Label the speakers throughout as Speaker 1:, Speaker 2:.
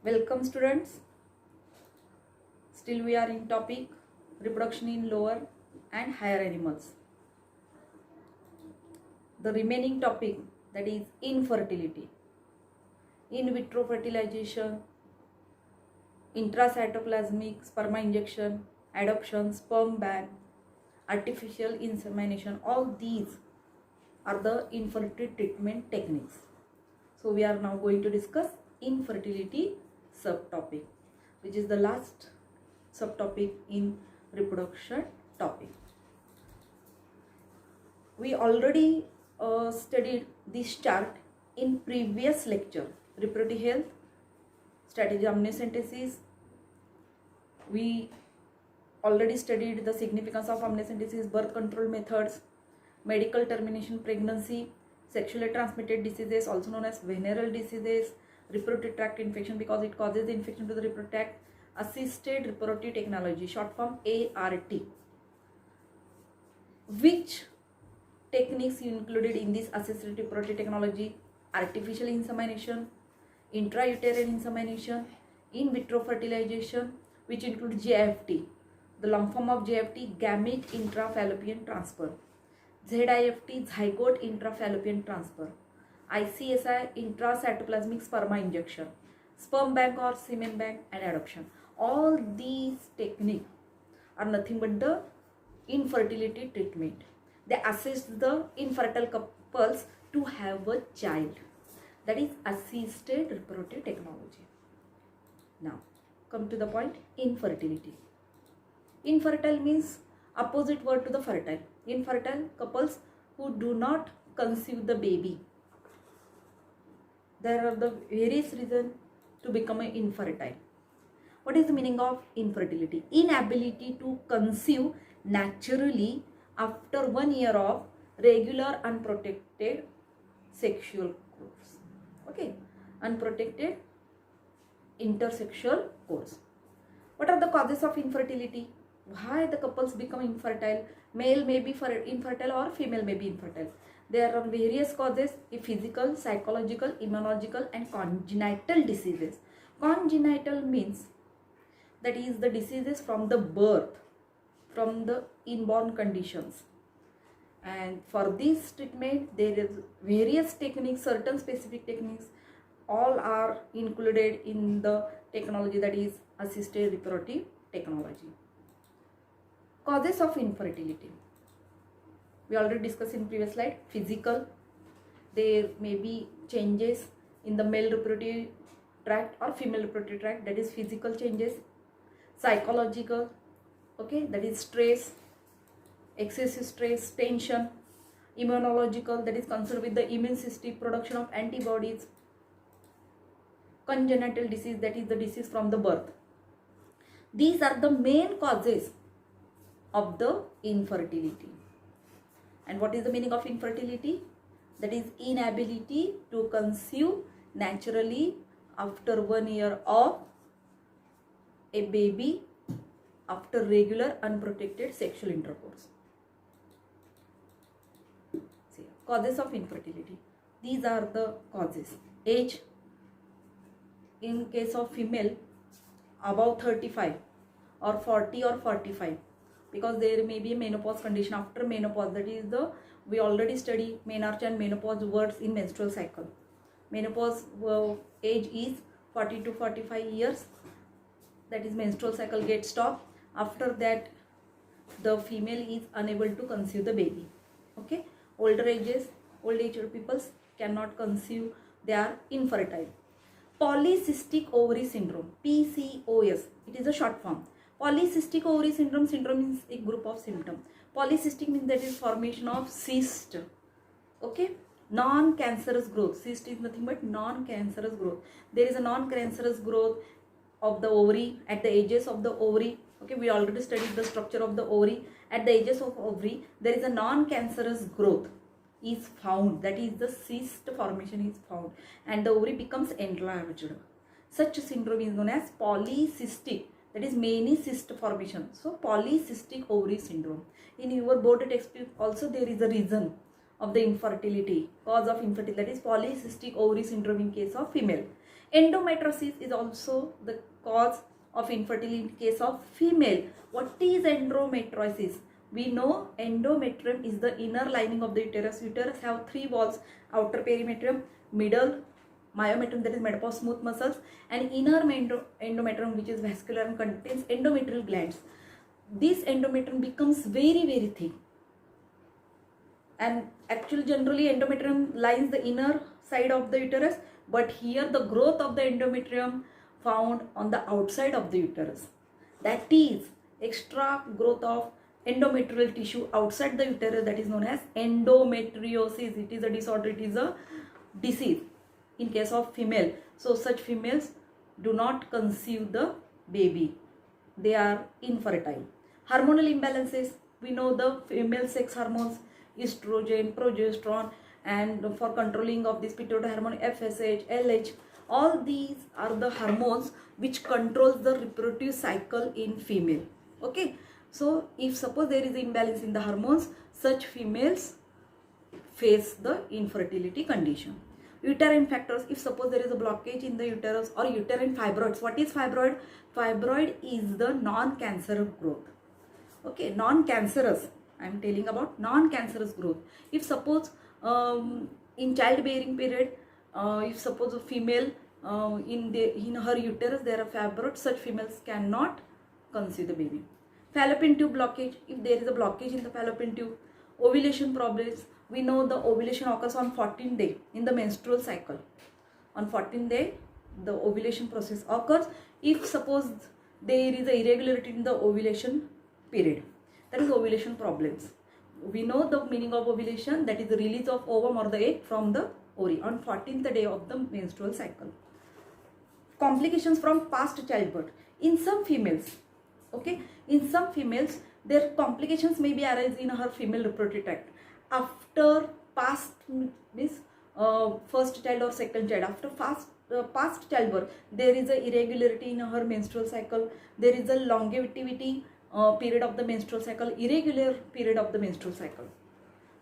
Speaker 1: Welcome students. Still we are in topic reproduction in lower and higher animals. The remaining topic, that is infertility, in vitro fertilization, intracytoplasmic sperma injection, adoption, sperm bank, artificial insemination, all these are the infertility treatment techniques. So we are now going to discuss infertility subtopic, which is the last subtopic in reproduction topic. We already studied this chart in previous lecture, reproductive health, strategy amniocentesis. We already studied the significance of amniocentesis, birth control methods, medical termination pregnancy, sexually transmitted diseases also known as venereal diseases, reproductive tract infection because it causes the infection to the reproductive tract, assisted reproductive technology, short form ART. Which techniques included in this assisted reproductive technology? Artificial insemination, intrauterine insemination, in vitro fertilization, which include JFT, the long form of JFT, gamete intrafallopian transfer, ZIFT, zygote intrafallopian transfer, ICSI, intracytoplasmic sperma injection, sperm bank or semen bank, and adoption. All these techniques are nothing but the infertility treatment. They assist the infertile couples to have a child. That is assisted reproductive technology. Now, come to the point, infertility. Infertile means opposite word to the fertile. Infertile couples who do not conceive the baby. There are the various reasons to become an infertile. What is the meaning of infertility? Inability to conceive naturally after 1 year of regular unprotected sexual course. Okay, unprotected intersexual course. What are the causes of infertility? Why the couples become infertile? Male may be infertile or female may be infertile. There are various causes: physical, psychological, immunological, and congenital diseases. Congenital means that is the diseases from the birth, from the inborn conditions. And for this treatment there is various techniques, certain specific techniques, all are included in the technology, that is assisted reproductive technology. Causes of infertility, we already discussed in previous slide. Physical, there may be changes in the male reproductive tract or female reproductive tract, that is physical changes. Psychological, okay, that is stress, excessive stress, tension. Immunological, that is concerned with the immune system, production of antibodies. Congenital disease, that is the disease from the birth. These are the main causes of the infertility. And what is the meaning of infertility? That is inability to conceive naturally after 1 year of a baby after regular unprotected sexual intercourse. See, causes of infertility. These are the causes. Age, in case of female, above 35 or 40 or 45, because there may be a menopause condition after menopause. That is the, we already study menarche and menopause words in menstrual cycle. Menopause age is 40 to 45 years, that is menstrual cycle gets stopped. After that the female is unable to conceive the baby. Okay, older ages, old age people cannot conceive, they are infertile. Polycystic ovary syndrome, PCOS, it is a short form. Polycystic ovary syndrome means a group of symptoms. Polycystic means that is formation of cyst. Okay, non-cancerous growth. Cyst is nothing but non-cancerous growth. There is a non-cancerous growth of the ovary at the edges of the ovary. Okay, we already studied the structure of the ovary. At the edges of ovary there is a non-cancerous growth is found, that is the cyst formation is found, and the ovary becomes enlarged. Such syndrome is known as polycystic, that is many cyst formation. So polycystic ovary syndrome. In your board textbook also there is a reason of the infertility, cause of infertility, that is polycystic ovary syndrome in case of female. Endometriosis is also the cause of infertility in case of female. What is endometriosis? We know endometrium is the inner lining of the uterus. Uterus have three walls: outer perimetrium, middle myometrium that is made up of smooth muscles, and inner endometrium which is vascular and contains endometrial glands. This endometrium becomes very thin, and actually generally endometrium lines the inner side of the uterus, but here the growth of the endometrium found on the outside of the uterus. That is extra growth of endometrial tissue outside the uterus, that is known as endometriosis. It is a disorder, it is a disease in case of female. So such females do not conceive the baby, they are infertile. Hormonal imbalances, we know the female sex hormones, estrogen, progesterone, and for controlling of this pituitary hormone, FSH, LH, all these are the hormones which controls the reproductive cycle in female. Okay, so if suppose there is imbalance in the hormones, such females face the infertility condition. Uterine factors, if suppose there is a blockage in the uterus or uterine fibroids. What is fibroid? Fibroid is the non-cancerous growth. Okay, non-cancerous, I am telling about non-cancerous growth. If suppose in childbearing period, if suppose a female in her uterus there are fibroids, such females cannot conceive the baby. Fallopian tube blockage, if there is a blockage in the fallopian tube. Ovulation problems, we know the ovulation occurs on 14th day in the menstrual cycle. On 14th day the ovulation process occurs. If suppose there is a irregularity in the ovulation period, that is ovulation problems. We know the meaning of ovulation, that is the release of ovum or the egg from the ovary on 14th day of the menstrual cycle. Complications from past childbirth in some females. Okay, in some females their complications may be arise in her female reproductive tract after past means first child or second child. After past childbirth there is a irregularity in her menstrual cycle, there is a longevity period of the menstrual cycle, irregular period of the menstrual cycle.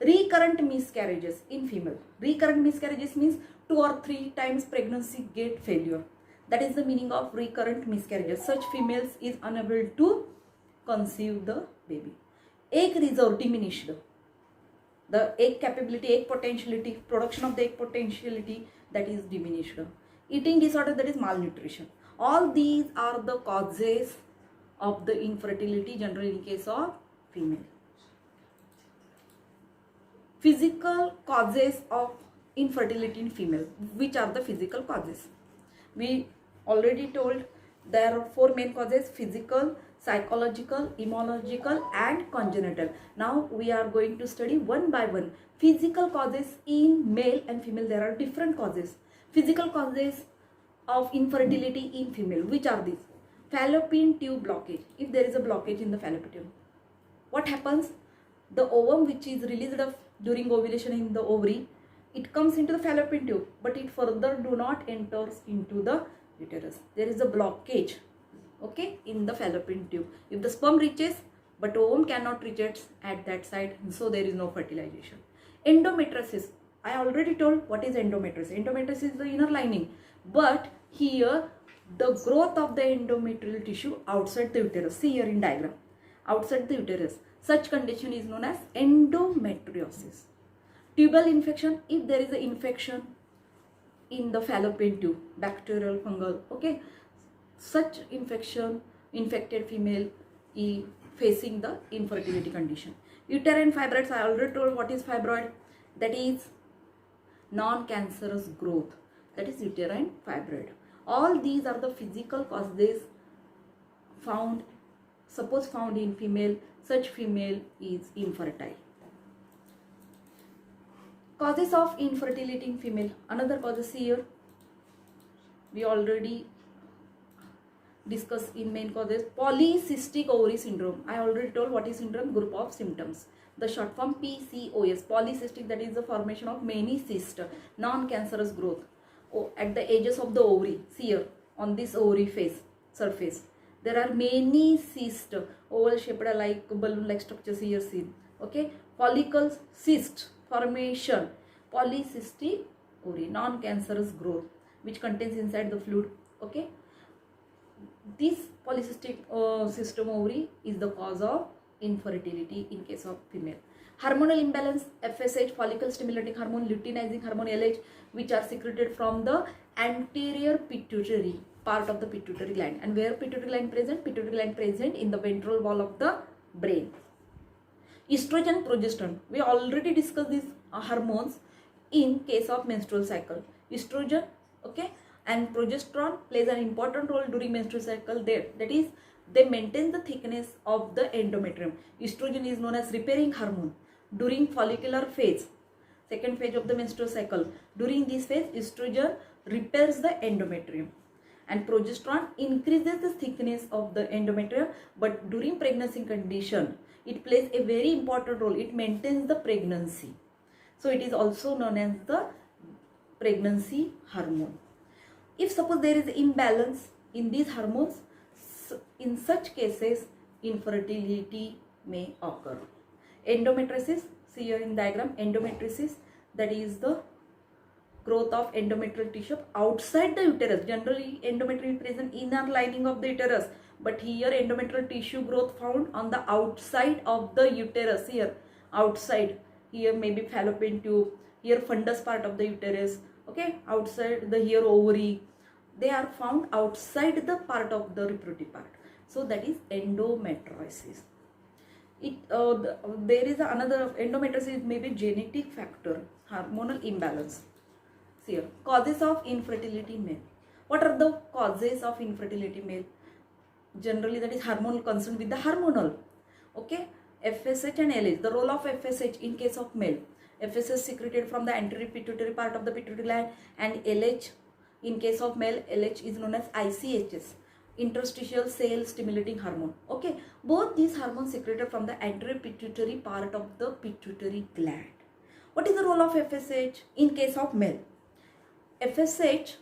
Speaker 1: Recurrent miscarriages in female. Recurrent miscarriages means 2 or 3 times pregnancy get failure. That is the meaning of recurrent miscarriages. Such females is unable to conceive the baby. Egg reserve diminished. The egg capability, egg potentiality, production of the egg potentiality, that is diminished. Eating disorder, that is malnutrition. All these are the causes of the infertility generally in case of female. Physical causes of infertility in female. Which are the physical causes? We already told there are 4 main causes: physical, psychological, immunological, and congenital. Now we are going to study one by one. Physical causes in male and female, there are different causes. Physical causes of infertility in female, which are these? Fallopian tube blockage. If there is a blockage in the fallopian tube, what happens? The ovum which is released during ovulation in the ovary, it comes into the fallopian tube, but it further do not enters into the uterus. There is a blockage, okay, in the fallopian tube. If the sperm reaches, but ovum cannot reach it at that side, so there is no fertilization. Endometriosis, I already told what is endometriosis. Endometriosis is the inner lining, but here the growth of the endometrial tissue outside the uterus. See here in diagram, outside the uterus. Such condition is known as endometriosis. Tubal infection, if there is an infection in the fallopian tube, bacterial, fungal, okay, such infection, infected female is facing the infertility condition. Uterine fibroids, I already told what is fibroid. That is non-cancerous growth, that is uterine fibroid. All these are the physical causes found, suppose found in female. Such female is infertile. Causes of infertility in female. Another causes here we already discussed in main causes. Polycystic ovary syndrome. I already told what is syndrome, group of symptoms. The short form PCOS. Polycystic, that is the formation of many cysts, non-cancerous growth at the edges of the ovary. See here on this ovary face surface there are many cysts, oval shaped like balloon like structures here seen. Okay, follicles, cyst formation, polycystic ovary, non-cancerous growth. which contains inside the fluid. Okay, this polycystic system ovary is the cause of infertility in case of female. Hormonal imbalance, FSH, follicle stimulating hormone, luteinizing hormone, LH, which are secreted from the anterior pituitary part of the pituitary gland. And where pituitary gland present? Pituitary gland present in the ventral wall of the brain. Estrogen, progesterone, we already discussed these hormones in case of menstrual cycle. Estrogen, okay, and progesterone plays an important role during menstrual cycle. That is, they maintain the thickness of the endometrium. Estrogen is known as repairing hormone during follicular phase, second phase of the menstrual cycle. During this phase, estrogen repairs the endometrium, and progesterone increases the thickness of the endometrium. But during pregnancy condition, it plays a very important role. It maintains the pregnancy, so it is also known as the pregnancy hormone. If suppose there is imbalance in these hormones, in such cases infertility may occur. Endometriosis, see here in diagram, endometriosis, that is the growth of endometrial tissue outside the uterus. Generally endometrium is present in inner lining of the uterus, but here endometrial tissue growth found on the outside of the uterus. Here outside, here maybe fallopian tube, here fundus part of the uterus, okay, outside the here ovary, they are found outside the part of the reproductive part. So that is endometriosis. There is another endometriosis, may be genetic factor, hormonal imbalance. See here, causes of infertility male. What are the causes of infertility male? Generally that is hormonal concern with the hormonal. Okay, FSH and LH. The role of FSH in case of male, FSH secreted from the anterior pituitary part of the pituitary gland, and LH in case of male, LH is known as ICHS, interstitial cell stimulating hormone. Okay, both these hormones secreted from the anterior pituitary part of the pituitary gland. What is the role of FSH in case of male? FSH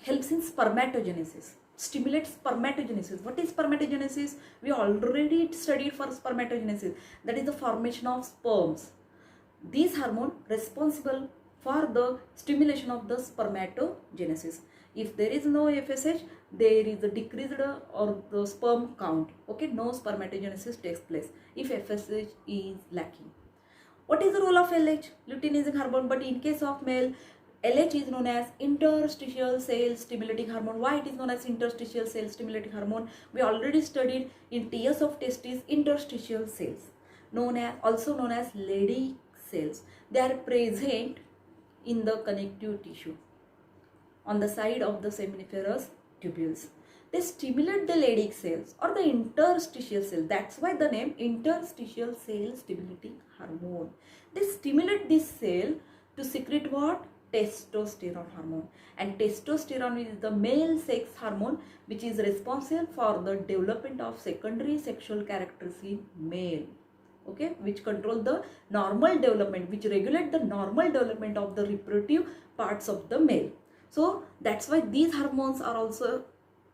Speaker 1: helps in spermatogenesis, stimulates spermatogenesis. What is spermatogenesis? We already studied for spermatogenesis, that is the formation of sperms. These hormone responsible for the stimulation of the spermatogenesis. If there is no FSH, there is a decreased or the sperm count. Okay, no spermatogenesis takes place if FSH is lacking. What is the role of LH? Luteinizing hormone. But in case of male, LH is known as interstitial cell stimulating hormone. Why it is known as interstitial cell stimulating hormone? We already studied in TS of testes interstitial cells, also known as Leydig cells. They are present in the connective tissue on the side of the seminiferous tubules. They stimulate the Leydig cells or the interstitial cell. That's why the name interstitial cell stimulating hormone. They stimulate this cell to secrete what? Testosterone hormone. And testosterone is the male sex hormone which is responsible for the development of secondary sexual characteristics in male. Okay, which control the normal development, which regulate the normal development of the reproductive parts of the male. So that's why these hormones are also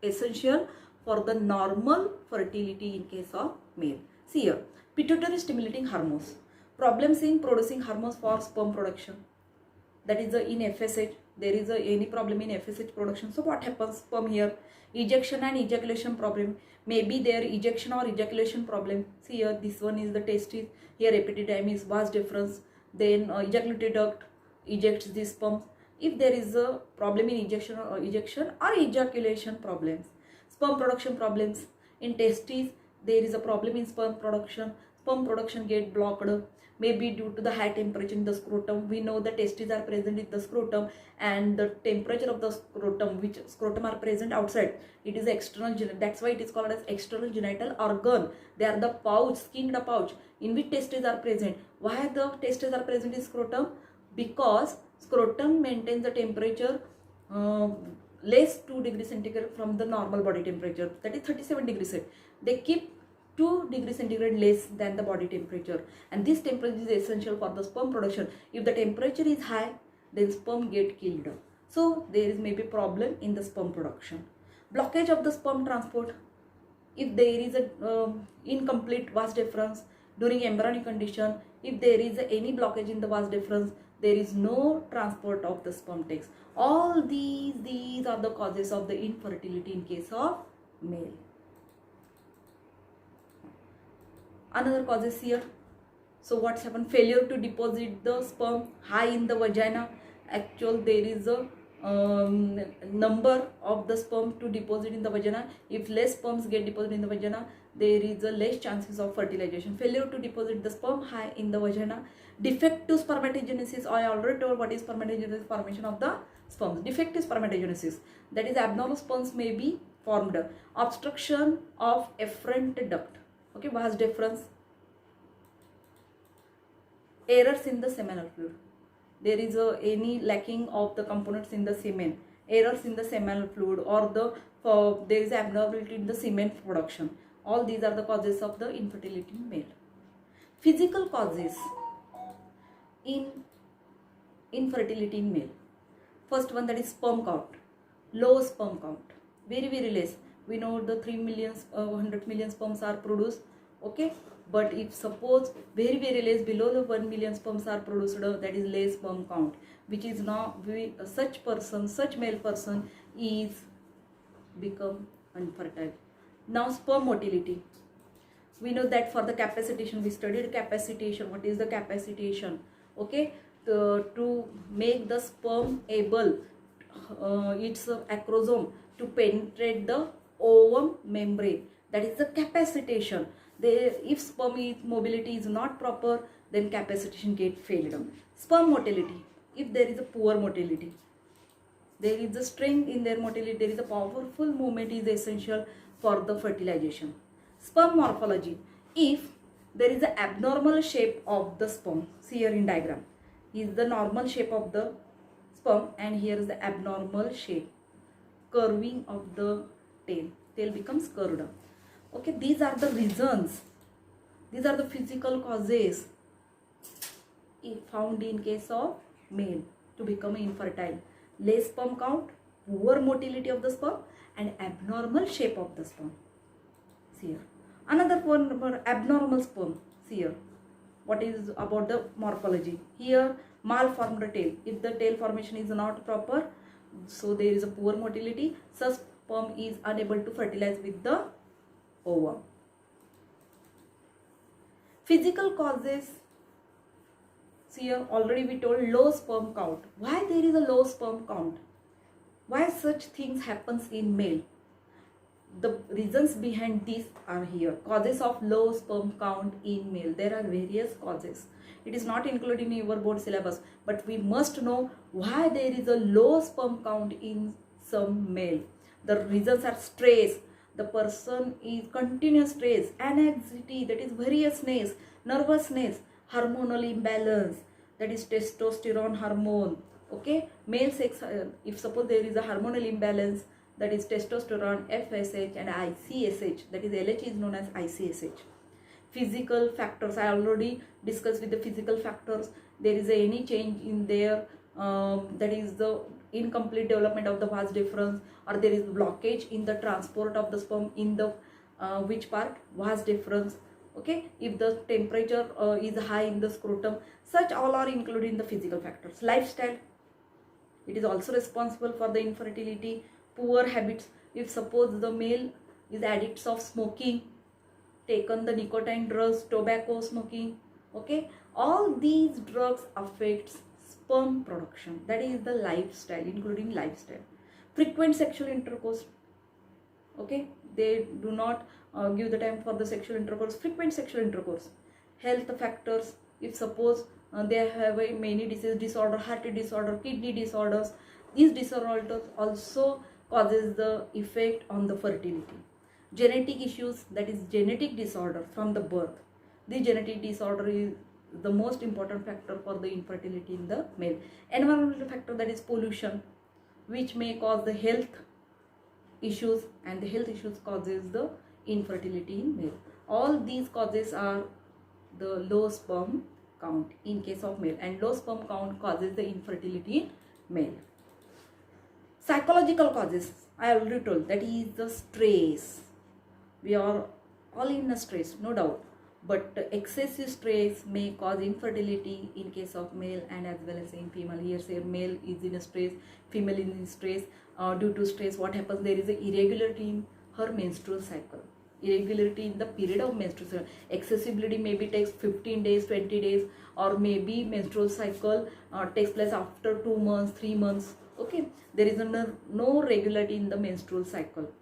Speaker 1: essential for the normal fertility in case of male. See here, pituitary stimulating hormones. Problems in producing hormones for sperm production. That is in FSH. There is any problem in FSH production. So what happens? Sperm here, ejection and ejaculation problem. Maybe there ejection or ejaculation problem. See here, this one is the testis. Here epididymis, vas deferens. Then ejaculatory duct ejects these sperms. If there is a problem in ejection or ejaculation problems, sperm production problems in testes, there is a problem in sperm production. Sperm production get blocked, maybe due to the high temperature in the scrotum. We know the testes are present in the scrotum, and the temperature of the scrotum, which scrotum are present outside, it is external. That's why it is called as external genital organ. They are the pouch, skinned pouch in which testes are present. Why the testes are present in scrotum? Because scrotum maintains the temperature less 2 degrees centigrade from the normal body temperature, that is 37 degrees Celsius. They keep 2 degrees centigrade less than the body temperature, and this temperature is essential for the sperm production. If the temperature is high, then sperm get killed. So there is maybe problem in the sperm production. Blockage of the sperm transport. If there is a incomplete vas deferens during embryonic condition, if there is any blockage in the vas deferens, there is no transport of the sperm takes. All these are the causes of the infertility in case of male. Another causes here. So what's happened? Failure to deposit the sperm high in the vagina. Actual, there is a number of the sperm to deposit in the vagina. If less sperms get deposited in the vagina, there is a less chances of fertilization. Failure to deposit the sperm high in the vagina. Defective spermatogenesis. I already told what is spermatogenesis, formation of the sperms. Defective spermatogenesis, that is abnormal sperms may be formed. Obstruction of efferent duct. Okay, vas deferens. Errors in the seminal fluid. There is any lacking of the components in the semen. Errors in the seminal fluid, or there is abnormality in the semen production. All these are the causes of the infertility in male. Physical causes in infertility in male. First one, that is sperm count. Low sperm count. Very less. We know the 3 million, 100 million sperms are produced. Okay. But if suppose very less, below the 1 million sperms are produced, that is less sperm count, which is now such male person is become infertile. Now sperm motility. We know that for the capacitation, we studied capacitation. What is the capacitation? Okay, to make the sperm able, its acrosome to penetrate the ovum membrane. That is the capacitation. If sperm mobility is not proper, then capacitation get failed. Sperm motility. If there is a poor motility, there is a strength in their motility, there is a powerful movement is essential for the fertilization. Sperm morphology. If there is an abnormal shape of the sperm, see here in diagram, is the normal shape of the sperm, and here is the abnormal shape, curving of the tail becomes curved. Okay, these are the reasons, these are the physical causes found in case of male to become infertile. Less sperm count, poor motility of the sperm, and abnormal shape of the sperm. See here. Another one for abnormal sperm. See here. What is about the morphology? Here, malformed tail. If the tail formation is not proper, so there is a poor motility. Such sperm is unable to fertilize with the ovum. Physical causes. See here, already we told low sperm count. Why there is a low sperm count? Why such things happens in male? The reasons behind this are here. Causes of low sperm count in male. There are various causes. It is not included in your board syllabus, but we must know why there is a low sperm count in some male. The reasons are stress. The person is continuous stress, anxiety, that is variousness, nervousness, hormonal imbalance, that is testosterone hormone. Okay, male sex, if suppose there is a hormonal imbalance, that is testosterone, FSH and ICSH, that is LH is known as ICSH. Physical factors, I already discussed with the physical factors. There is any change in their, that is the incomplete development of the vas deferens, or there is blockage in the transport of the sperm in the which part? Vas deferens. Okay, if the temperature is high in the scrotum, such all are included in the physical factors. Lifestyle, it is also responsible for the infertility. Poor habits, if suppose the male is addicts of smoking, taken the nicotine drugs, tobacco smoking, okay, all these drugs affects sperm production. That is the lifestyle, including lifestyle. Frequent sexual intercourse, okay, they do not give the time for the sexual intercourse. Frequent sexual intercourse. Health factors, if suppose they have many disorder, heart disorder, kidney disorders, these disorders also causes the effect on the fertility. Genetic issues, that is genetic disorder from the birth. The genetic disorder is the most important factor for the infertility in the male. Environmental factor, that is pollution, which may cause the health issues, and the health issues causes the infertility in male. All these causes are the low sperm count in case of male, and low sperm count causes the infertility in male. Psychological causes, I already told, that is the stress. We are all in a stress, no doubt. but excessive stress may cause infertility in case of male and as well as in female. Here say male is in a stress, female is in stress. Due to stress, what happens? There is a irregularity in her menstrual cycle, irregularity in the period of menstruation. Excessive bleeding maybe takes 15 days, 20 days, or maybe menstrual cycle takes place after 2 months, 3 months. Okay, there is no regularity in the menstrual cycle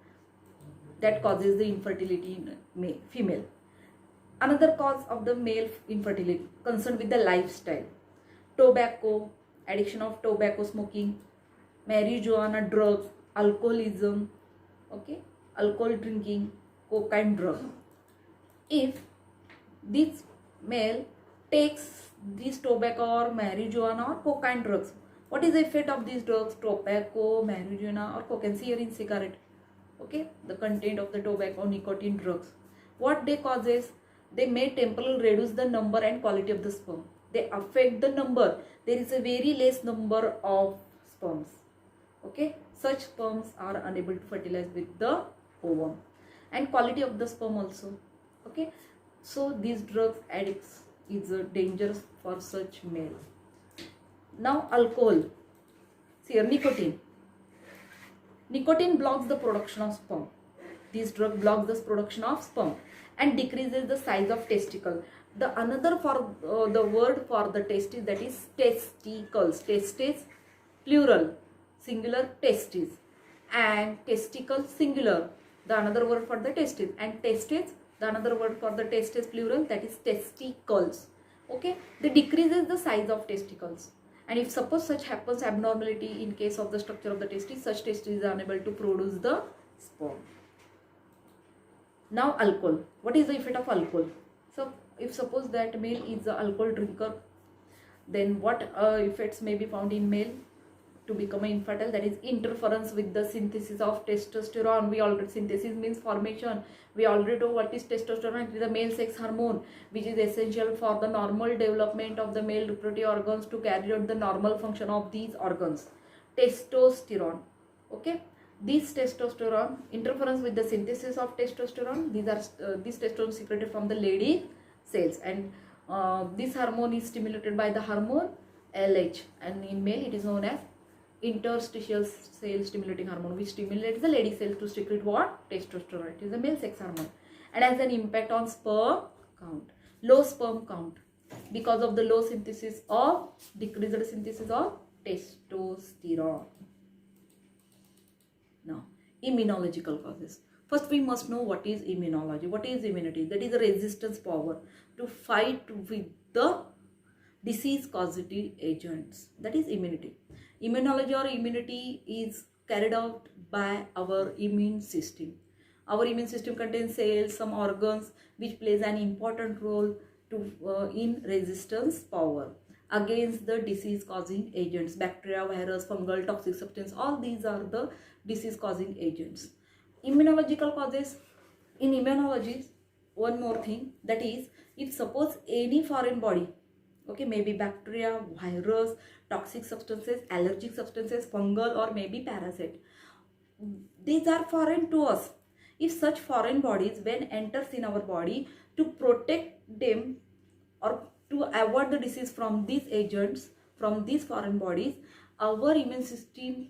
Speaker 1: that causes the infertility in female. Another cause of the male infertility concerned with the lifestyle: tobacco, addiction of tobacco smoking, marijuana, drugs, alcoholism, okay, alcohol drinking, cocaine drug. If this male takes this tobacco or marijuana or cocaine drugs, what is the effect of these drugs? Tobacco, marijuana or cocaine. See here in cigarette, okay, the content of the tobacco, nicotine, drugs. What they causes? They may temporarily reduce the number and quality of the sperm. They affect the number. There is a very less number of sperms. Okay, such sperms are unable to fertilize with the ovum, and quality of the sperm also. Okay, so these drugs addicts is dangerous for such male. Now alcohol. See here, nicotine. Nicotine blocks the production of sperm. This drug blocks the production of sperm and decreases the size of testicle. The another for the word for the testis, that is testicles. Testes plural, singular testes, and testicle singular, the another word for the testis, and testes, the another word for the testes plural, that is testicles. Okay, they decreases the size of testicles, and if suppose such happens abnormality in case of the structure of the testis, such testis are unable to produce the sperm. Now alcohol. What is the effect of alcohol? So if suppose that male is an alcohol drinker, then what effects may be found in male to become infertile? That is interference with the synthesis of testosterone. We already, synthesis means formation. We already know what is testosterone. It is a male sex hormone which is essential for the normal development of the male reproductive organs to carry out the normal function of these organs. Testosterone. Okay, this testosterone, interference with the synthesis of testosterone. These are this testosterone secreted from the lady cells, and this hormone is stimulated by the hormone LH, and in male it is known as interstitial cell stimulating hormone, which stimulates the lady cells to secrete what? Testosterone. It is a male sex hormone, and has an impact on sperm count. Low sperm count because of the low synthesis of, decreased synthesis of testosterone. Now, immunological causes. First, we must know what is immunology. What is immunity? That is a resistance power to fight with the disease causative agents. That is immunity. Immunology or immunity is carried out by our immune system. Our immune system contains cells, some organs, which plays an important role to in resistance power against the disease causing agents. Bacteria, virus, fungal, toxic substance, all these are the disease causing agents. Immunological causes. In immunology, one more thing, that is, if suppose any foreign body, okay, maybe bacteria, virus, toxic substances, allergic substances, fungal, or maybe parasite, these are foreign to us. If such foreign bodies when enters in our body, to protect them or to avoid the disease from these agents, from these foreign bodies, our immune system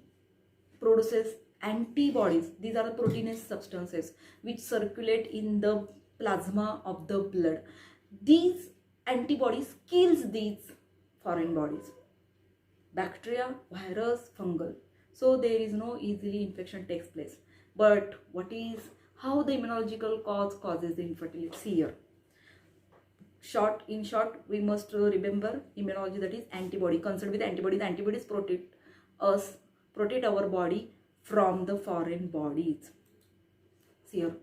Speaker 1: produces antibodies. These are the proteinous substances which circulate in the plasma of the blood. These antibodies kills these foreign bodies, bacteria, virus, fungal. So there is no easily infection takes place. But what is, how the immunological causes the infertility? See here. In short, we must remember immunology, that is antibody. Concerned with antibodies, antibodies protect our body from the foreign bodies. See here,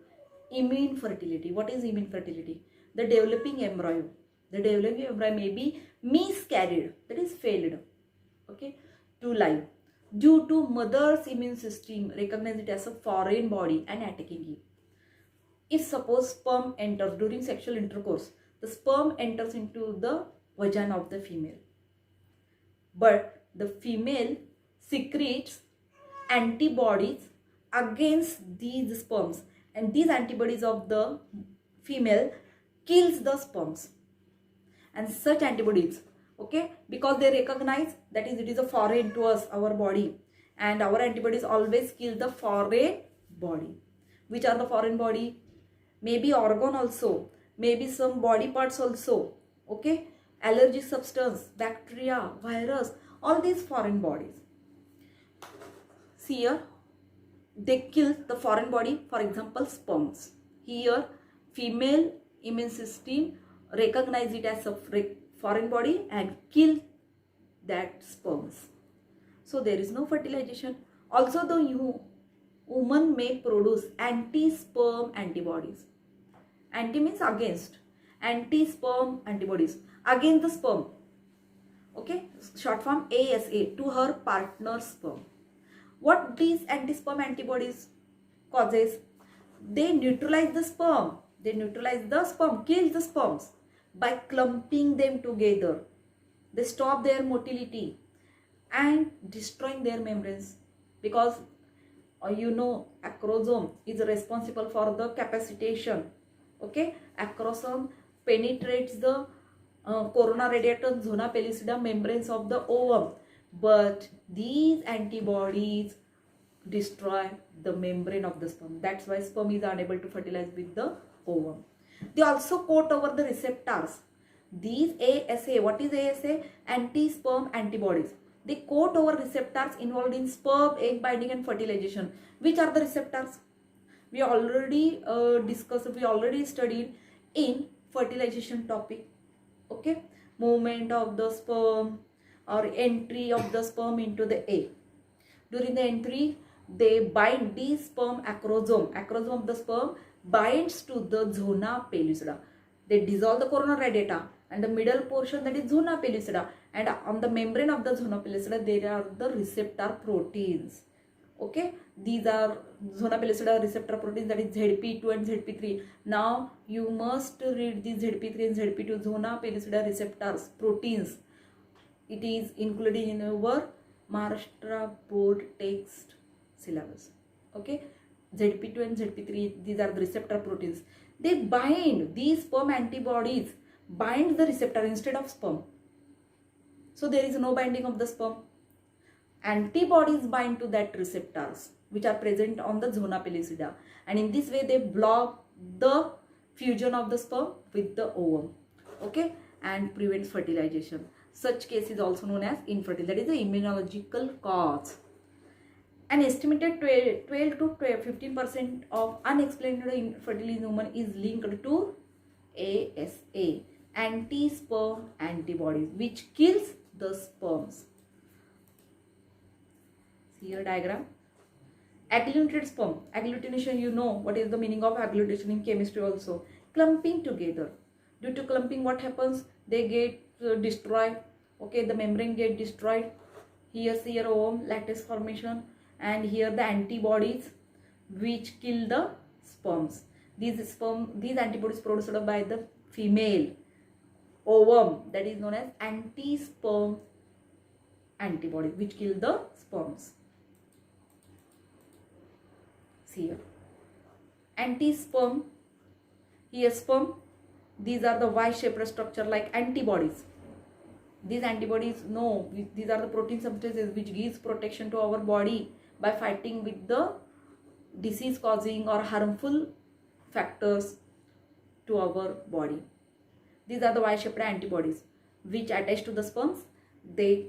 Speaker 1: immune fertility. What is immune fertility? The developing embryo. The developing embryo may be miscarried, that is failed, okay, to live due to mother's immune system recognize it as a foreign body and attacking it. If suppose sperm enters during sexual intercourse, the sperm enters into the vagina of the female, but the female secretes antibodies against these sperms, and these antibodies of the female kills the sperms. And such antibodies, okay, because they recognize that is it is a foreign to us, our body, and our antibodies always kill the foreign body. Which are the foreign body? Maybe organ also, maybe some body parts also, okay, allergic substance, bacteria, virus, all these foreign bodies. See here, they kill the foreign body, for example sperms. Here female immune system recognize it as a foreign body and kill that sperms. So there is no fertilization. Also the woman may produce anti-sperm antibodies. Anti means against. Anti-sperm antibodies against the sperm. Okay, short form ASA, to her partner's sperm. What these anti-sperm antibodies causes? They neutralize the sperm. They neutralize the sperm, kill the sperms by clumping them together. They stop their motility and destroying their membranes, because acrosome is responsible for the capacitation. Okay, acrosome penetrates the corona radiatum zona pellucida membranes of the ovum, but these antibodies destroy the membrane of the sperm. That's why sperm is unable to fertilize with the ovum. They also coat over the receptors. These ASA, what is ASA? Anti-sperm antibodies. They coat over receptors involved in sperm, egg binding and fertilization. Which are the receptors? We already discussed, we already studied in fertilization topic. Okay, movement of the sperm or entry of the sperm into the egg. During the entry, they bind the sperm acrosome. Acrosome of the sperm binds to the zona pellucida. They dissolve the corona radiata and the middle portion, that is zona pellucida, and on the membrane of the zona pellucida there are the receptor proteins. Okay, these are zona pellucida receptor proteins, that is ZP2 and ZP3. Now you must read these ZP3 and ZP2 zona pellucida receptors proteins. It is included in our Maharashtra board text syllabus. Okay, ZP2 and ZP3, these are the receptor proteins. They bind, these sperm antibodies bind the receptor instead of sperm. So there is no binding of the sperm. Antibodies bind to that receptors which are present on the zona pellucida, and in this way they block the fusion of the sperm with the ovum. Okay, and prevents fertilization. Such case is also known as infertility. That is the immunological cause. An estimated 12 to 15% of unexplained infertility in women is linked to ASA, anti-sperm antibodies, which kills the sperms. See your diagram. Agglutinated sperm. Agglutination, you know what is the meaning of agglutination in chemistry also. Clumping together. Due to clumping, what happens? They get destroyed. Okay, the membrane get destroyed. Here see your ovum, lattice formation, and here the antibodies which kill the sperms. These antibodies produced by the female ovum, that is known as anti-sperm antibodies, which kill the sperms. See here, anti-sperm, here sperm, these are the Y-shaped structure like antibodies. These antibodies, no, these are the protein substances which gives protection to our body by fighting with the disease causing or harmful factors to our body. These are the Y-shaped antibodies which attach to the sperms. They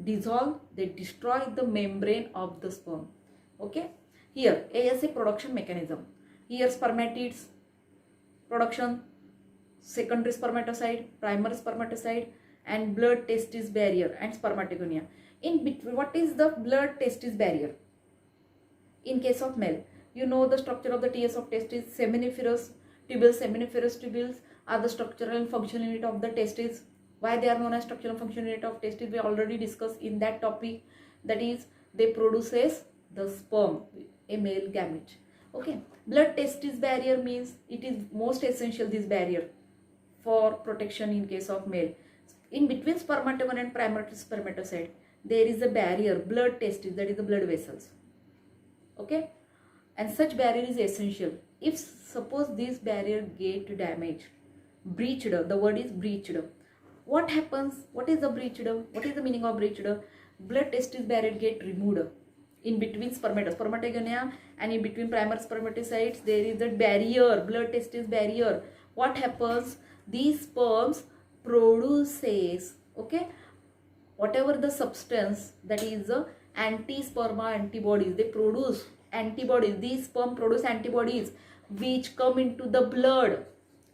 Speaker 1: dissolve, they destroy the membrane of the sperm. Okay, here ASA production mechanism. Here spermatids production, secondary spermatocyte, primary spermatocyte, and blood testis barrier and spermatogonia. In between, what is the blood testis barrier? In case of male, you know the structure of the TS of testis. Seminiferous tubules are the structural and functional unit of the testis. Why they are known as structural and functional unit of testis, we already discussed in that topic. That is, they produces the sperm, a male gamete. Okay, blood testis barrier means it is most essential, this barrier, for protection in case of male. In between spermatogon and primary spermatocyte, there is a barrier, blood testis, that is the blood vessels. Okay, and such barrier is essential. If suppose this barrier get damaged breached. The word is breached. What happens? What is the breached? What is the meaning of breached? Blood testis barrier get removed. In between spermatogonia and in between primary spermatocytes, there is a barrier, blood testis barrier. What happens? These sperms produces, okay, whatever the substance that is anti-sperma antibodies. They produce antibodies. These sperm produce antibodies which come into the blood.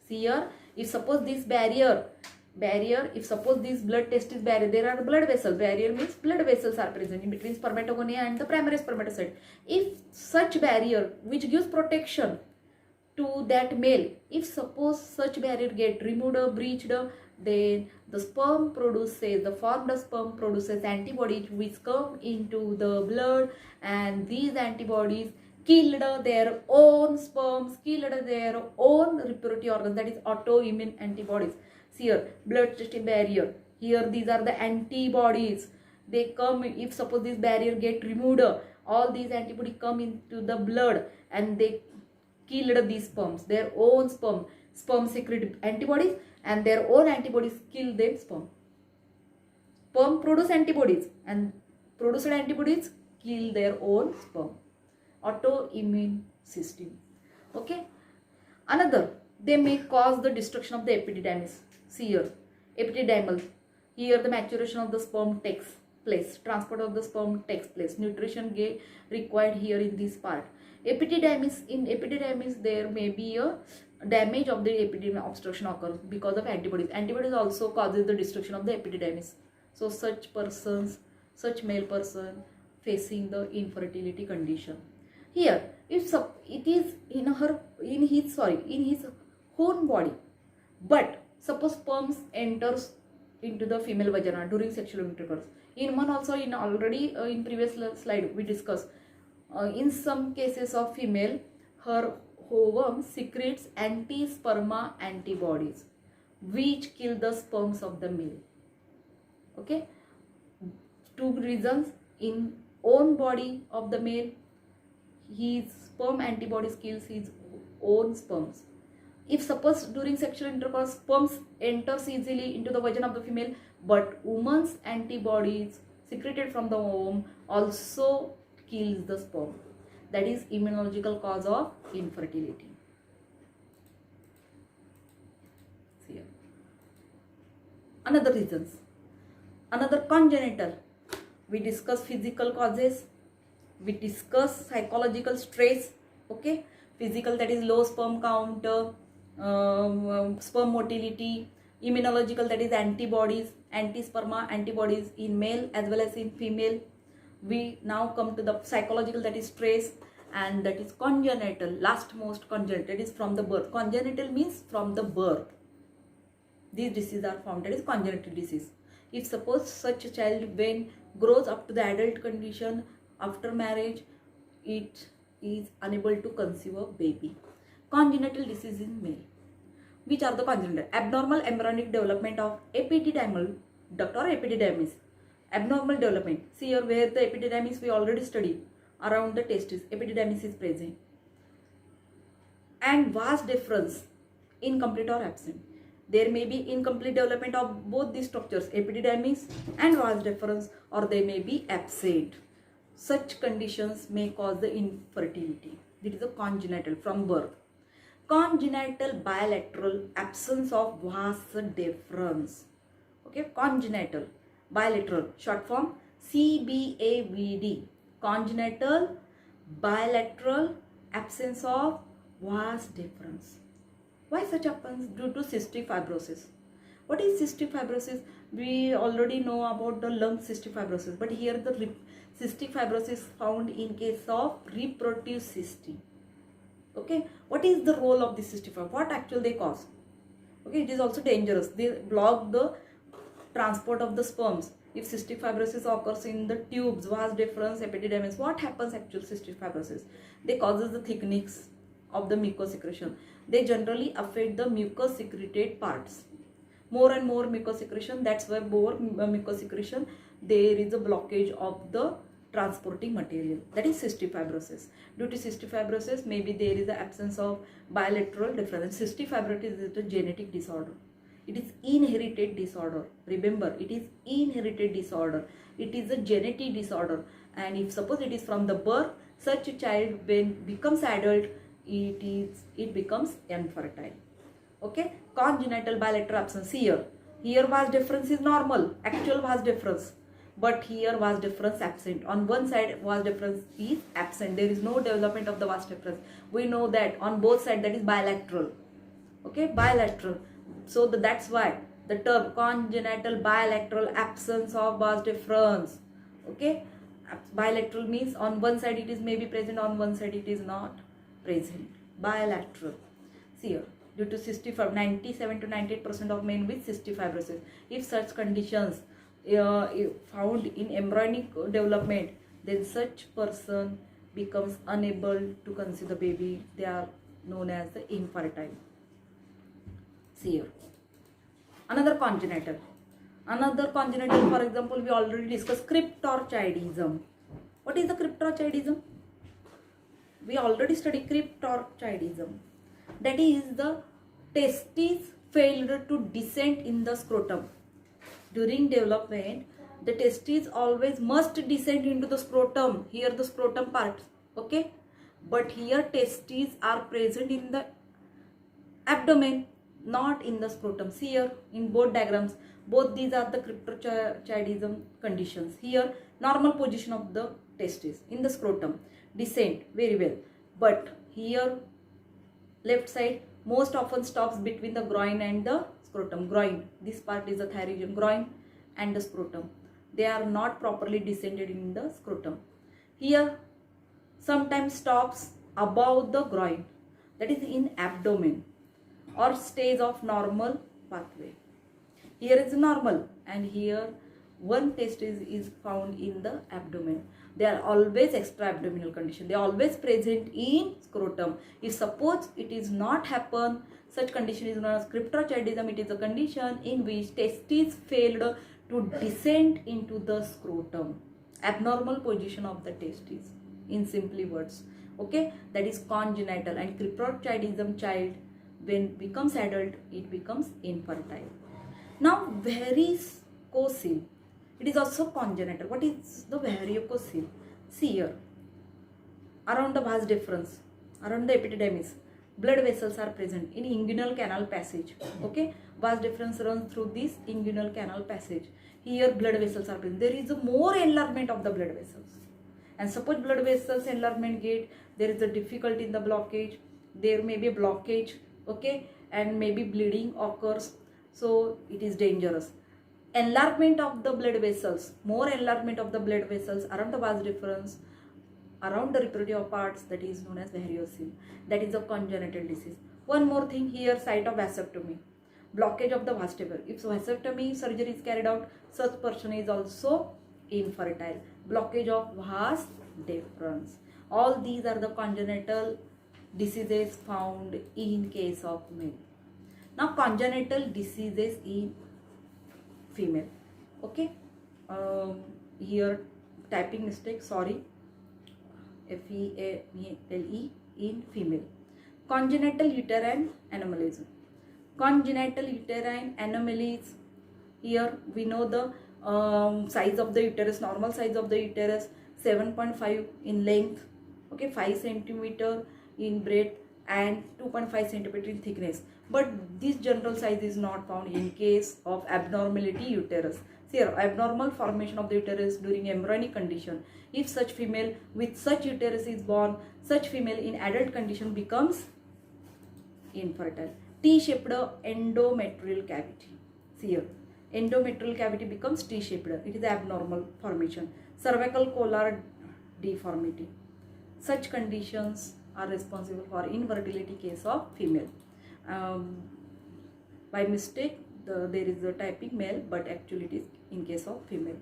Speaker 1: See here, if suppose this barrier, if suppose this blood testis barrier, there are blood vessels. Barrier means blood vessels are present in between spermatogonia and the primary spermatocyte. If such barrier which gives protection to that male, if suppose such barrier get removed or breached, then the sperm produces, the formed sperm produces antibodies which come into the blood, and these antibodies killed their own sperms, killed their own reproductive organs, that is autoimmune antibodies. See here, blood testis barrier. Here these are the antibodies. They come, if suppose this barrier get removed, all these antibodies come into the blood and they killed these sperms, their own sperm. Sperm secrete antibodies and their own antibodies kill them sperm. Sperm produce antibodies and produced antibodies kill their own sperm. Autoimmune system. Okay. Another, they may cause the destruction of the epididymis. See here, epididymal. Here the maturation of the sperm takes place. Transport of the sperm takes place. Nutrition required here in this part. Epididymis, in epididymis there may be a damage of the epididymal, obstruction occurs because of antibodies. Antibodies also causes the destruction of the epididymis. So such persons, such male person facing the infertility condition. Here, if it is in his own body, but suppose sperms enters into the female vagina during sexual intercourse. In one also, in already in previous slide we discussed. In some cases of female, her ovum secretes anti-sperma antibodies which kill the sperms of the male. Okay, two reasons: in own body of the male, his sperm antibodies kills his own sperms. If suppose during sexual intercourse sperms enters easily into the vagina of the female, but woman's antibodies secreted from the ovum also kills the sperm. That is immunological cause of infertility. See here. Another reasons. Another congenital. We discuss physical causes. We discuss psychological stress. Okay. Physical, that is low sperm count, sperm motility. Immunological, that is antibodies, anti-sperma antibodies in male as well as in female. We now come to the psychological, that is stress, and that is congenital. Last most congenital, that is from the birth. Congenital means from the birth. These diseases are formed, that is congenital disease. If suppose such a child when grows up to the adult condition after marriage, it is unable to conceive a baby. Congenital disease in male. Which are the congenital? Abnormal embryonic development of epididymal duct or epididymis. Abnormal development. See here where the epididymis we already studied. Around the testis, epididymis is present. And vas deferens, incomplete or absent. There may be incomplete development of both these structures, epididymis and vas deferens, or they may be absent. Such conditions may cause the infertility. This is a congenital, from birth. Congenital bilateral, absence of vas deferens. Okay, congenital bilateral, short form CBAVD. Congenital bilateral, absence of vas deferens. Why such happens? Due to cystic fibrosis. What is cystic fibrosis? We already know about the lung cystic fibrosis, but here the cystic fibrosis found in case of reproductive cyst. Okay, what is the role of the cystic fibrosis? What actually they cause? Okay, it is also dangerous. They block the transport of the sperms. If cystic fibrosis occurs in the tubes, vas deferens, epididymis, what happens actually cystic fibrosis? They causes the thickness of the mucous secretion. They generally affect the mucous secreted parts. More and more mucous secretion, that's why more mucous secretion, there is a blockage of the transporting material, that is cystic fibrosis. Due to cystic fibrosis, maybe there is the absence of bilateral difference. Cystic fibrosis is a genetic disorder. It is inherited disorder. Remember, it is inherited disorder. It is a genetic disorder, and if suppose it is from the birth, such a child when becomes adult, it becomes infertile. Okay, congenital bilateral absence. Here vas difference is normal, actual vas difference, but here vas difference absent. On one side vas difference is absent. There is no development of the vas difference. We know that on both sides, that is bilateral. Okay, bilateral. So that's why the term congenital bilateral absence of vas difference. Okay, bilateral means on one side it is maybe present, on one side it is not present. Bilateral. See here, due to cystic fibrosis, 97 to 98% of men with cystic fibrosis. If such conditions found in embryonic development, then such person becomes unable to conceive the baby. They are known as the infertile. See here, another congenital, for example, we already discussed cryptorchidism. What is the cryptorchidism? We already studied cryptorchidism. That is the testes failed to descend in the scrotum. During development, the testes always must descend into the scrotum. Here the scrotum part. Okay, but here testes are present in the abdomen, not in the scrotum. See here in both diagrams, both these are the cryptorchidism conditions. Here normal position of the testes in the scrotum, descent very well, but here left side most often stops between the groin and the scrotum. Groin, this part is the thigh region, groin and the scrotum, they are not properly descended in the scrotum. Here sometimes stops above the groin, that is in abdomen, or stays of normal pathway. Here is normal, and here one testis is found in the abdomen. They are always extra abdominal condition. They are always present in scrotum. If suppose it is not happen, such condition is known as cryptorchidism. It is a condition in which testes failed to descend into the scrotum. Abnormal position of the testes, in simply words. Okay, that is congenital. And cryptorchidism child, when becomes adult, it becomes infertile. Now varicocele, it is also congenital. What is the varicocele? See here, around the vas deferens, around the epididymis, blood vessels are present in inguinal canal passage. Okay, vas deferens runs through this inguinal canal passage. Here blood vessels are present. There is a more enlargement of the blood vessels, and suppose blood vessels enlargement get, there is a difficulty in the blockage. There may be a blockage. Okay, and maybe bleeding occurs, so it is dangerous. Enlargement of the blood vessels, more enlargement of the blood vessels around the vas deferens, around the reproductive parts, that is known as varicocele. That is a congenital disease. One more thing here, site of vasectomy, blockage of the vas deferens. If vasectomy surgery is carried out, such person is also infertile. Blockage of vas deferens. All these are the congenital diseases found in case of male. Now congenital diseases in female. Okay, here typing mistake, sorry, FEMALE in female. Congenital uterine anomalies. Congenital uterine anomalies, here we know the size of the uterus, normal size of the uterus 7.5 in length, okay, 5 centimeter in breadth and 2.5 centimeter in thickness, but this general size is not found in case of abnormality uterus. Here, abnormal formation of the uterus during embryonic condition. If such female with such uterus is born, such female in adult condition becomes infertile. T-shaped endometrial cavity. See here, endometrial cavity becomes T-shaped. It is abnormal formation. Cervical collar deformity. Such conditions are responsible for infertility case of female. By mistake, there is a typing male, but actually it is in case of female.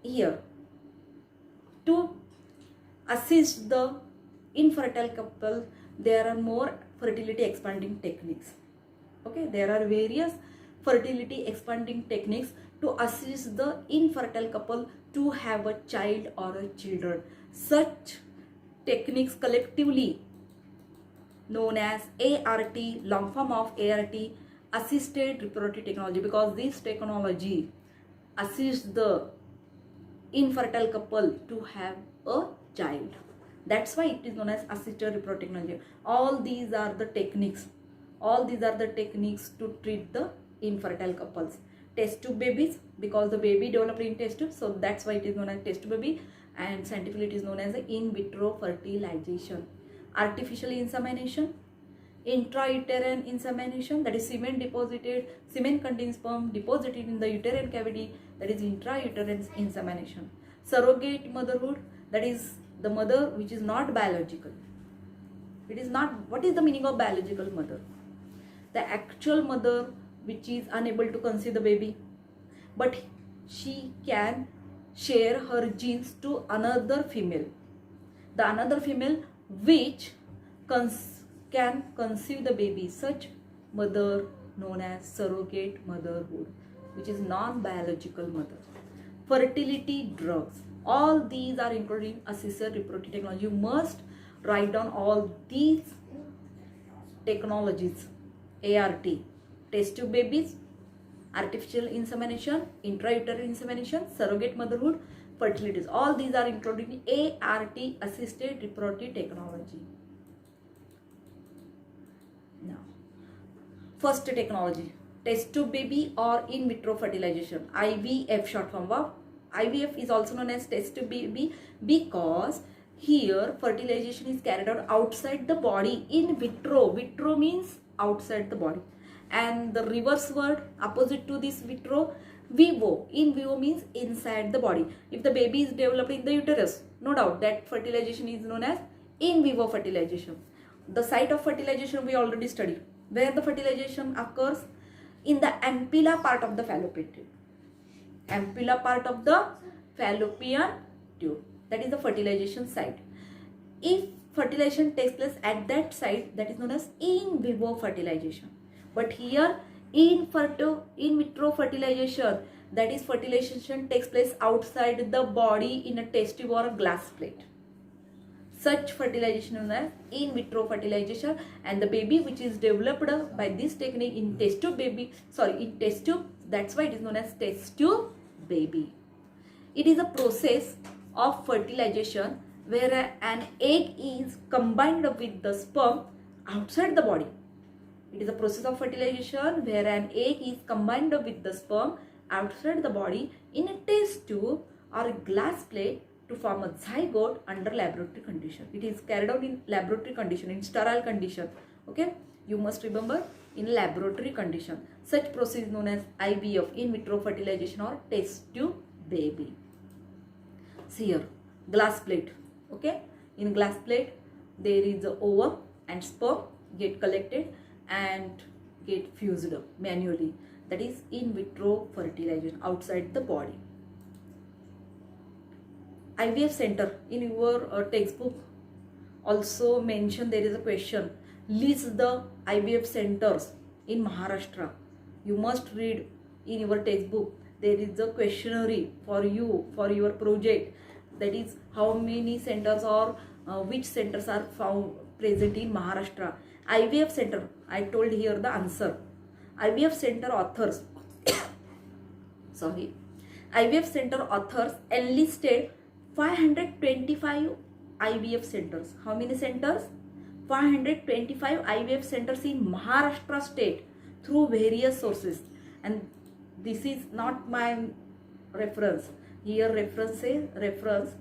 Speaker 1: Here, to assist the infertile couple, there are more fertility expanding techniques. Okay, there are various fertility expanding techniques to assist the infertile couple to have a child or a children. Such techniques collectively known as ART, long form of ART, assisted reproductive technology, because this technology assists the infertile couple to have a child. That's why it is known as assisted reproductive technology. All these are the techniques to treat the infertile couples. Test tube babies, because the baby developed in test tube, so that's why it is known as test tube baby, and scientifically it is known as in vitro fertilization. Artificial insemination, intrauterine insemination, that is semen contains sperm deposited in the uterine cavity, that is intrauterine insemination. Surrogate motherhood, that is the mother which is not biological. It is not, what is the meaning of biological mother? The actual mother which is unable to conceive the baby, but she can share her genes to another female. The another female which can conceive the baby, such mother known as surrogate motherhood, which is non-biological mother. Fertility drugs, all these are included in assisted reproductive technology. You must write down all these technologies: ART, test tube babies, artificial insemination, intrauterine insemination, surrogate motherhood, fertilities. All these are included in ART, assisted reproductive technology. Now, first technology, test tube baby or in vitro fertilization, IVF short form of. IVF is also known as test tube baby because here fertilization is carried out outside the body. In vitro, vitro means outside the body, and the reverse word opposite to this vitro, vivo. In vivo means inside the body. If the baby is developed in the uterus, no doubt that fertilization is known as in vivo fertilization. The site of fertilization we already studied. Where the fertilization occurs? In the ampulla part of the fallopian tube. Ampulla part of the fallopian tube. That is the fertilization site. If fertilization takes place at that site, that is known as in vivo fertilization. But here in vitro fertilization, that is fertilization takes place outside the body in a test tube or a glass plate. Such fertilization is known as in vitro fertilization, and the baby which is developed by this technique in test tube that's why it is known as test tube baby. It is a process of fertilization where an egg is combined with the sperm outside the body. It is a process of fertilization where an egg is combined with the sperm outside the body in a test tube or a glass plate to form a zygote under laboratory condition. It is carried out in laboratory condition, in sterile condition. Okay, you must remember, in laboratory condition. Such process is known as IVF, in vitro fertilization or test tube baby. See here, glass plate. Okay, in glass plate there is a ovum and sperm get collected and get fused up manually. That is in vitro fertilization outside the body. IVF center, in your textbook also mentioned, there is a question, list the IVF centers in Maharashtra. You must read in your textbook. There is a questionnaire for you for your project, that is how many centers or which centers are found present in Maharashtra. IVF center, I told here the answer. IVF center authors IVF center authors enlisted 525 IVF centers. How many centers? 525 IVF centers in Maharashtra state through various sources. And this is not my reference. Here reference.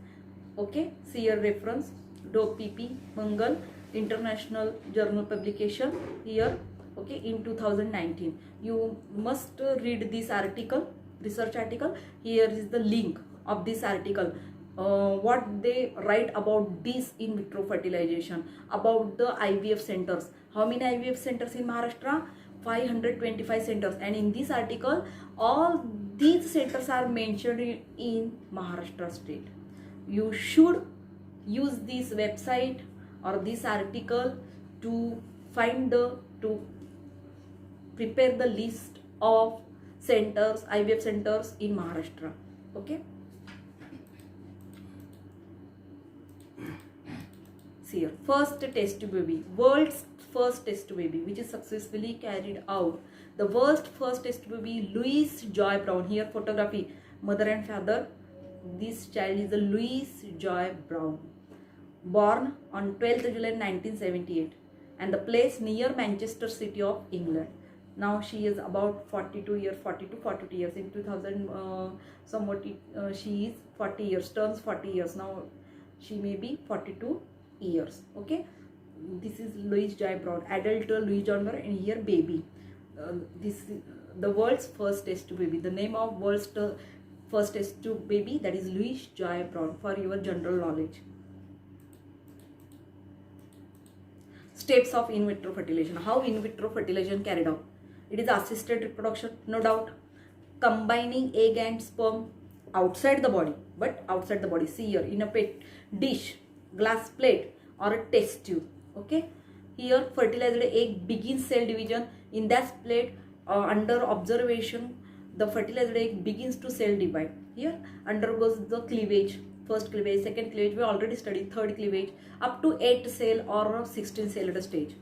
Speaker 1: Okay, see your reference. PP Mangal International Journal publication here. Okay, in 2019. You must read this article, research article. Here is the link of this article. What they write about this in vitro fertilization, about the IVF centers. How many IVF centers in Maharashtra? 525 centers. And in this article, all these centers are mentioned in Maharashtra state. You should use this website or this article to prepare the list of centers, IVF centers in Maharashtra. Okay. See here, first test tube baby, world's first test tube baby, which is successfully carried out. The world's first test tube baby, Louis Joy Brown. Here photography, mother and father. This child is a Louis Joy Brown, born on 12th July 1978, and the place near Manchester City of England. Now she is about 42 years, 42 years. In 2000, she is 40 years, turns 40 years. Now she may be 42 years. Okay, this is Louis Joy Brown, adult Louis Joy Brown, and here baby. This is the world's first test tube baby. The name of world's first test tube baby, that is Louis Joy Brown, for your general knowledge. Steps of in vitro fertilization. How in vitro fertilization carried out? It is assisted reproduction, no doubt. Combining egg and sperm outside the body, but outside the body. See here, in a dish, glass plate, or a test tube. Okay, here fertilized egg begins cell division. In that plate, under observation, the fertilized egg begins to cell divide. Here undergoes the cleavage. First cleavage, second cleavage, we already studied. Third cleavage, up to 8 cell or 16 celled stage.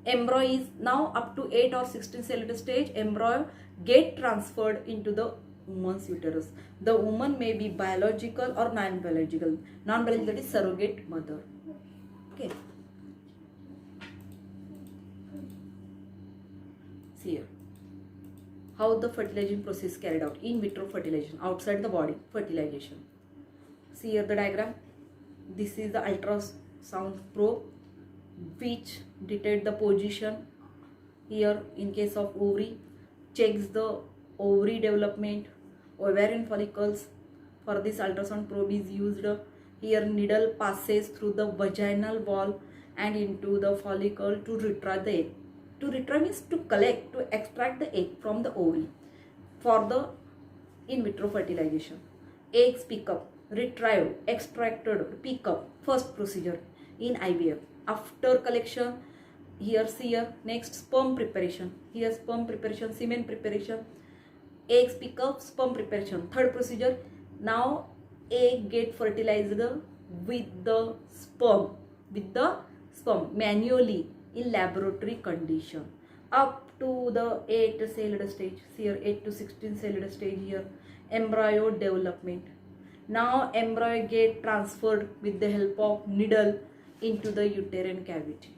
Speaker 1: Embryo is now up to 8 or 16 celled stage. Embryo get transferred into the woman's uterus. The woman may be biological or non-biological. Non-biological, that is surrogate mother. Okay. See here, how the fertilization process carried out. In vitro fertilization, outside the body fertilization. See here the diagram. This is the ultrasound probe which detects the position. Here in case of ovary, checks the ovary development, ovarian follicles. For this ultrasound probe is used. Here needle passes through the vaginal wall and into the follicle to retrieve the egg. To retrieve means to collect, to extract the egg from the ovary for the in vitro fertilization. Eggs pick up, retrieved, extracted, pick up, first procedure in IVF. After collection, here see here, next sperm preparation. Here sperm preparation, semen preparation, eggs pick up, sperm preparation. Third procedure, now egg get fertilized with the sperm, manually in laboratory condition up to the 8 celled stage. Here 8 to 16 celled stage. Here embryo development. Now embryo get transferred with the help of needle into the uterine cavity.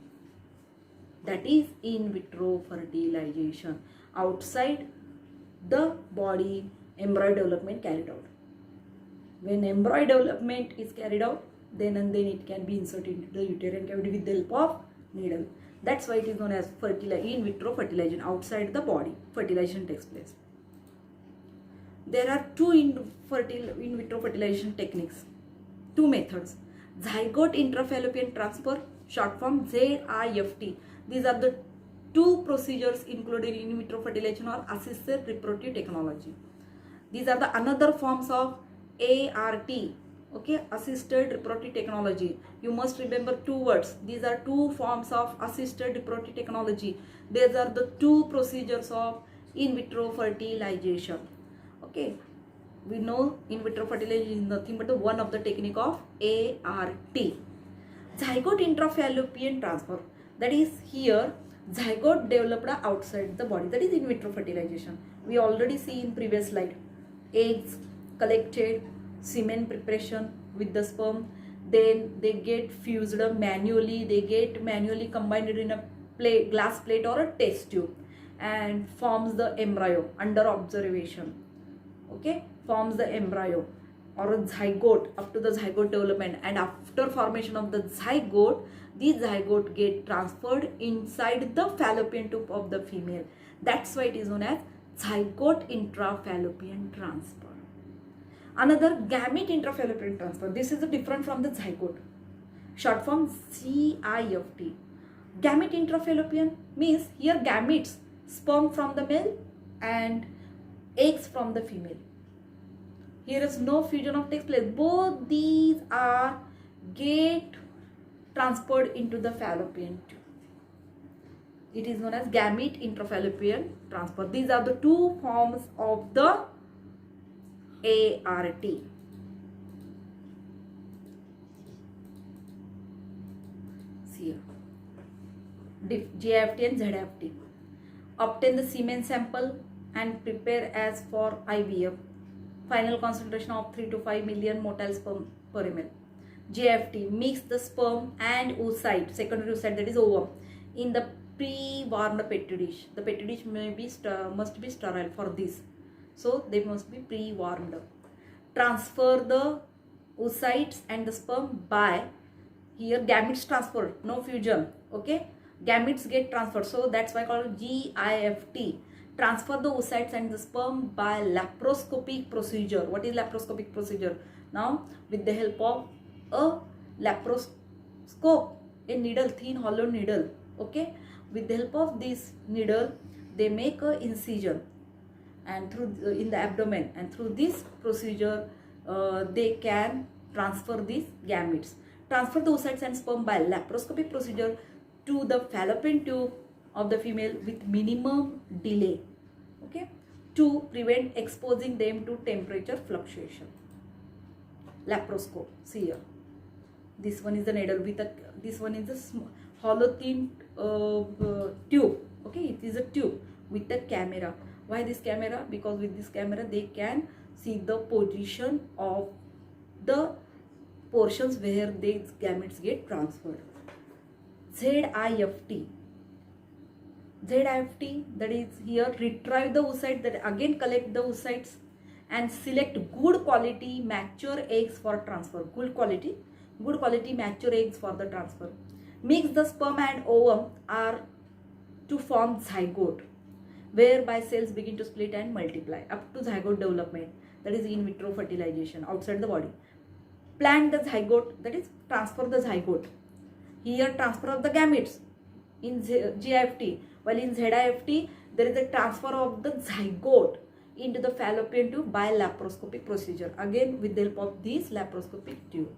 Speaker 1: That is in vitro fertilization. Outside the body, embryo development carried out. When embryo development is carried out, then and then it can be inserted into the uterine cavity with the help of needle. That's why it is known as in vitro fertilization. Outside the body, fertilization takes place. There are two in vitro fertilization techniques, two methods. Zygote intrafallopian transfer, short form ZIFT. These are the two procedures included in vitro fertilization or assisted reproductive technology. These are the another forms of ART. Okay, assisted reproductive technology. You must remember two words. These are two forms of assisted reproductive technology. These are the two procedures of in vitro fertilization. Okay, we know in vitro fertilization is nothing but the one of the technique of ART. Zygote intrafallopian transfer. That is here zygote developed outside the body. That is in vitro fertilization. We already see in previous slide. Eggs collected, semen preparation with the sperm, then they get fused manually, they get manually combined in a glass plate or a test tube and forms the embryo under observation. Okay, forms the embryo or a zygote up to the zygote development, and after formation of the zygote, these zygote get transferred inside the fallopian tube of the female. That's why it is known as zygote intrafallopian transfer. Another gamete intrafallopian transfer. This is different from the zygote. Short form GIFT. Gamete intrafallopian means here gametes, sperm from the male and eggs from the female. Here is no fusion of takes place. Both these are get transferred into the fallopian tube. It is known as gamete intrafallopian transfer. These are the two forms of the ART. See here. GIFT and ZIFT. Obtain the semen sample and prepare as for IVF. Final concentration of 3 to 5 million motile sperm per ml. GIFT, mix the sperm and oocyte, secondary oocyte, that is ovum, in the pre-warmed petri dish. The petri dish must be sterile for this, so they must be pre-warmed. Transfer the oocytes and the sperm by, here gametes transfer, no fusion, okay, gametes get transferred, so that's why called GIFT. Transfer the oocytes and the sperm by laparoscopic procedure. What is laparoscopic procedure? Now with the help of a laparoscope, a needle, thin hollow needle, okay, with the help of this needle they make a incision and through in the abdomen, and through this procedure they can transfer these gametes. Transfer the oocytes and sperm by laparoscopic procedure to the fallopian tube of the female with minimum delay, okay, to prevent exposing them to temperature fluctuation. Laparoscope, see here, this one is the needle with a, this one is a hollow thin tube, okay, it is a tube with a camera. Why this camera? Because with this camera they can see the position of the portions where these gametes get transferred. ZIFT, that is here, retrieve the oocyte, that again collect the oocytes and select good quality mature eggs for transfer. Good quality mature eggs for the transfer. Mix the sperm and ovum are to form zygote, whereby cells begin to split and multiply up to zygote development, that is in vitro fertilization outside the body. Plant the zygote, that is transfer the zygote. Here transfer of the gametes in GIFT, while in ZIFT there is a transfer of the zygote into the fallopian tube by laparoscopic procedure, again with the help of this laparoscopic tube.